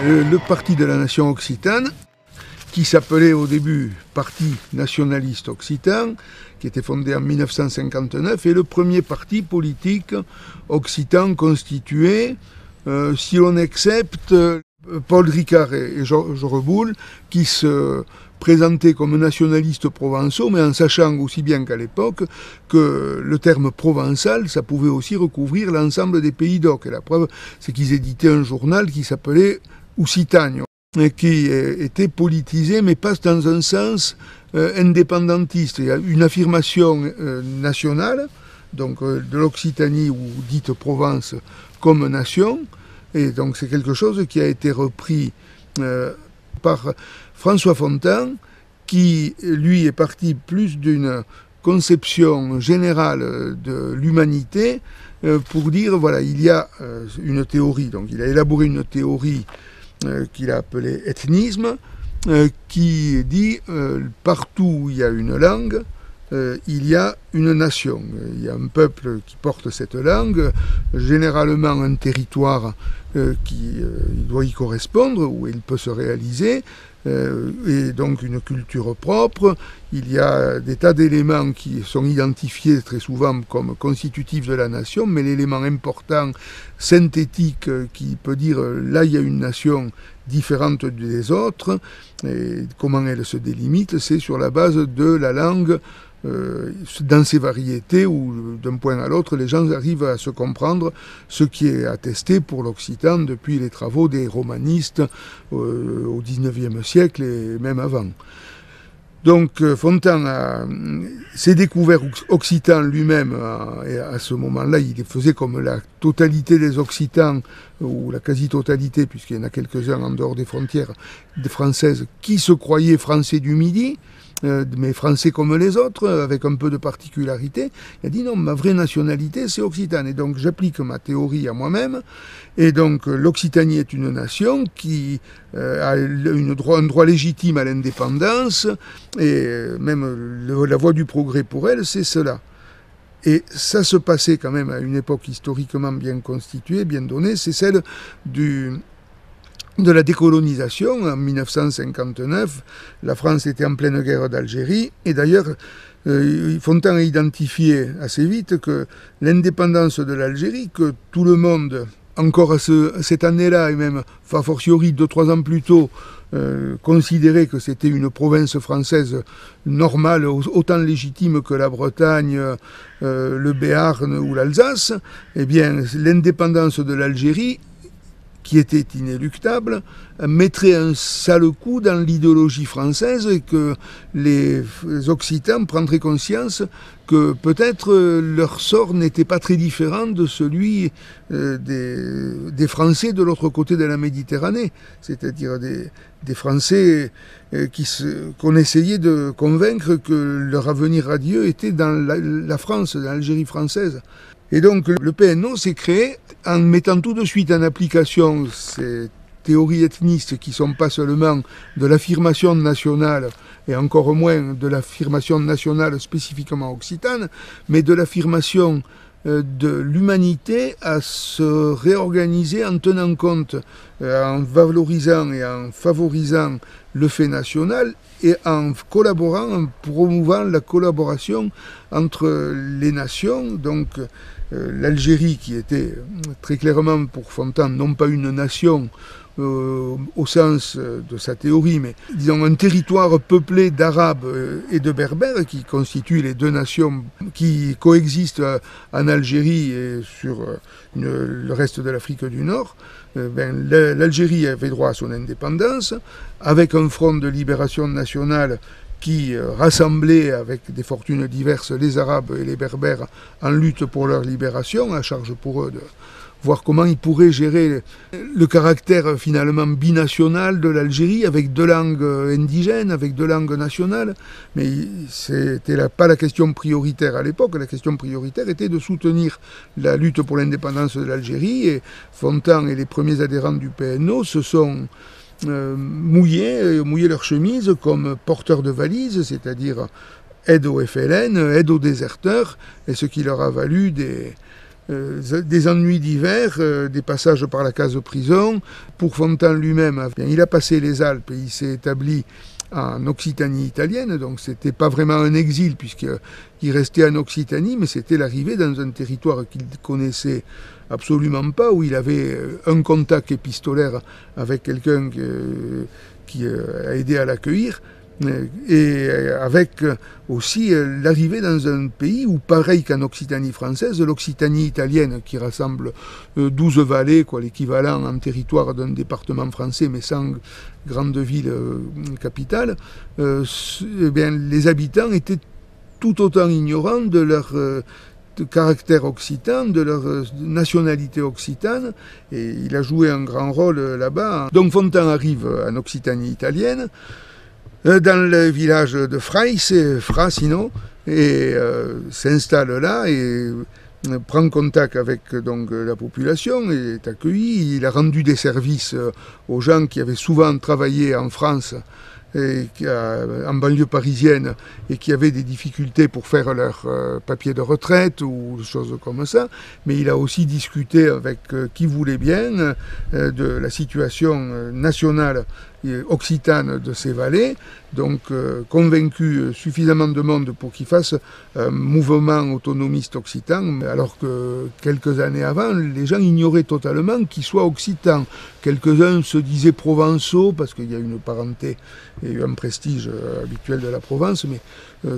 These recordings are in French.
le Parti de la Nation occitane, qui s'appelait au début Parti nationaliste occitan, qui était fondé en 1959, est le premier parti politique occitan constitué, si l'on accepte Paul Ricard et Georges Reboul, qui se présentaient comme nationalistes provençaux, mais en sachant aussi bien qu'à l'époque que le terme provençal, ça pouvait aussi recouvrir l'ensemble des pays d'Oc. Et la preuve, c'est qu'ils éditaient un journal qui s'appelait Occitanie, et qui était politisé, mais pas dans un sens indépendantiste. Il y a une affirmation nationale, donc de l'Occitanie ou dite Provence comme nation, et donc c'est quelque chose qui a été repris par François Fontan, qui lui est parti plus d'une conception générale de l'humanité pour dire, voilà, il y a une théorie, donc il a élaboré une théorie qu'il a appelée ethnisme, qui dit partout où il y a une langue, il y a une nation, il y a un peuple qui porte cette langue, généralement un territoire qui doit y correspondre, où il peut se réaliser, et donc une culture propre. Il y a des tas d'éléments qui sont identifiés très souvent comme constitutifs de la nation, mais l'élément important, synthétique, qui peut dire là il y a une nation différente des autres, et comment elle se délimite, c'est sur la base de la langue, dans ces variétés où d'un point à l'autre les gens arrivent à se comprendre, ce qui est attesté pour l'occitan depuis les travaux des romanistes au XIXe siècle et même avant. Donc Fontan s'est découvert occitan lui-même, et à ce moment-là il faisait comme la totalité des occitans, ou la quasi-totalité, puisqu'il y en a quelques-uns en dehors des frontières françaises qui se croyaient français du Midi, mais français comme les autres, avec un peu de particularité. Il a dit non, ma vraie nationalité c'est occitane, et donc j'applique ma théorie à moi-même, et donc l'Occitanie est une nation qui a un droit légitime à l'indépendance, et même la voie du progrès pour elle, c'est cela. Et ça se passait quand même à une époque historiquement bien constituée, bien donnée, c'est celle de la décolonisation. En 1959, la France était en pleine guerre d'Algérie, et d'ailleurs, Fontan a identifié assez vite que l'indépendance de l'Algérie, que tout le monde, encore à cette année-là, et même a fortiori 2-3 ans plus tôt, considérait que c'était une province française normale, autant légitime que la Bretagne, le Béarn ou l'Alsace, eh bien, l'indépendance de l'Algérie, qui était inéluctable, mettrait un sale coup dans l'idéologie française, et que les Occitans prendraient conscience que peut-être leur sort n'était pas très différent de celui des Français de l'autre côté de la Méditerranée, c'est-à-dire des Français qu'on essayait de convaincre que leur avenir radieux était dans la France, dans l'Algérie française. Et donc le PNO s'est créé en mettant tout de suite en application ces théories ethnistes qui ne sont pas seulement de l'affirmation nationale, et encore moins de l'affirmation nationale spécifiquement occitane, mais de l'affirmation de l'humanité à se réorganiser en tenant compte, en valorisant et en favorisant le fait national, et en collaborant, en promouvant la collaboration entre les nations. Donc l'Algérie, qui était très clairement pour Fontan non pas une nation au sens de sa théorie, mais disons un territoire peuplé d'Arabes et de Berbères, qui constituent les deux nations qui coexistent en Algérie et sur le reste de l'Afrique du Nord. L'Algérie avait droit à son indépendance, avec un front de libération nationale qui rassemblait avec des fortunes diverses les Arabes et les Berbères en lutte pour leur libération, à charge pour eux de voir comment ils pourraient gérer le caractère finalement binational de l'Algérie, avec deux langues indigènes, avec deux langues nationales. Mais c'était pas la question prioritaire à l'époque. La question prioritaire était de soutenir la lutte pour l'indépendance de l'Algérie, et Fontan et les premiers adhérents du PNO se sont mouillés leurs chemises comme porteurs de valises, c'est-à-dire aide au FLN, aide aux déserteurs, et ce qui leur a valu des ennuis d'hiver, des passages par la case prison. Pour Fontan lui-même, il a passé les Alpes et il s'est établi en Occitanie italienne, donc c'était pas vraiment un exil puisqu'il restait en Occitanie, mais c'était l'arrivée dans un territoire qu'il connaissait absolument pas, où il avait un contact épistolaire avec quelqu'un qui a aidé à l'accueillir, et avec aussi l'arrivée dans un pays où, pareil qu'en Occitanie française, l'Occitanie italienne, qui rassemble 12 vallées, l'équivalent en territoire d'un département français, mais sans grande ville capitale, les habitants étaient tout autant ignorants de leur de caractère occitan, de leur nationalité occitane, et il a joué un grand rôle là-bas. Donc Fontan arrive en Occitanie italienne, dans le village de Fra sinon, et s'installe là et prend contact avec donc la population et est accueilli. Il a rendu des services aux gens qui avaient souvent travaillé en France en banlieue parisienne et qui avaient des difficultés pour faire leur papier de retraite ou des choses comme ça, mais il a aussi discuté avec qui voulait bien de la situation nationale occitane de ces vallées, donc convaincu suffisamment de monde pour qu'il fasse un mouvement autonomiste occitan, alors que quelques années avant, les gens ignoraient totalement qu'il soit occitan. Quelques-uns se disaient provençaux, parce qu'il y a une parenté et un prestige habituel de la Provence, mais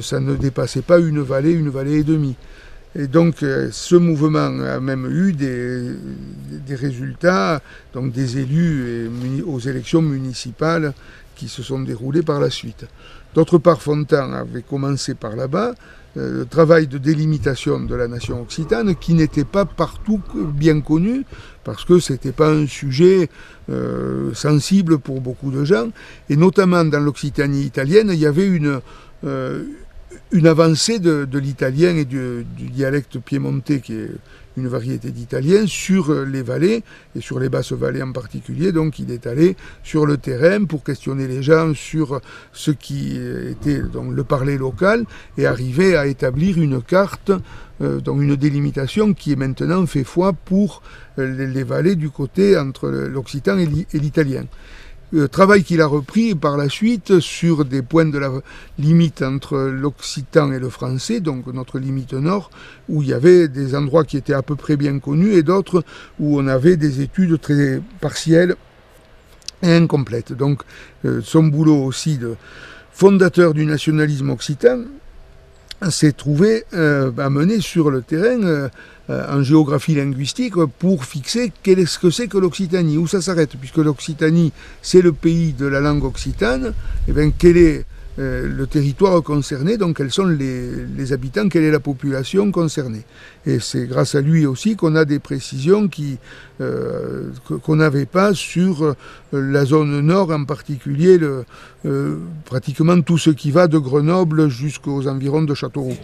ça ne dépassait pas une vallée et demie. Et donc ce mouvement a même eu des résultats, donc des élus aux élections municipales qui se sont déroulées par la suite. D'autre part, Fontan avait commencé par là-bas le travail de délimitation de la nation occitane qui n'était pas partout bien connu parce que ce n'était pas un sujet sensible pour beaucoup de gens. Et notamment dans l'Occitanie italienne, il y avait une avancée de l'italien et du dialecte piémontais, qui est une variété d'italien, sur les vallées, et sur les basses vallées en particulier. Donc il est allé sur le terrain pour questionner les gens sur ce qui était donc, le parler local, et arriver à établir une carte, donc une délimitation qui est maintenant fait foi pour les vallées du côté entre l'occitan et l'italien. Travail qu'il a repris par la suite sur des points de la limite entre l'occitan et le français, donc notre limite nord, où il y avait des endroits qui étaient à peu près bien connus et d'autres où on avait des études très partielles et incomplètes. Donc son boulot aussi de fondateur du nationalisme occitan s'est trouvé à mener sur le terrain en géographie linguistique pour fixer qu'est-ce que c'est que l'Occitanie, où ça s'arrête, puisque l'Occitanie c'est le pays de la langue occitane, et bien quel est le territoire concerné, donc quels sont les habitants, quelle est la population concernée. Et c'est grâce à lui aussi qu'on a des précisions qu'on n'avait pas sur la zone nord, en particulier pratiquement tout ce qui va de Grenoble jusqu'aux environs de Châteauroux.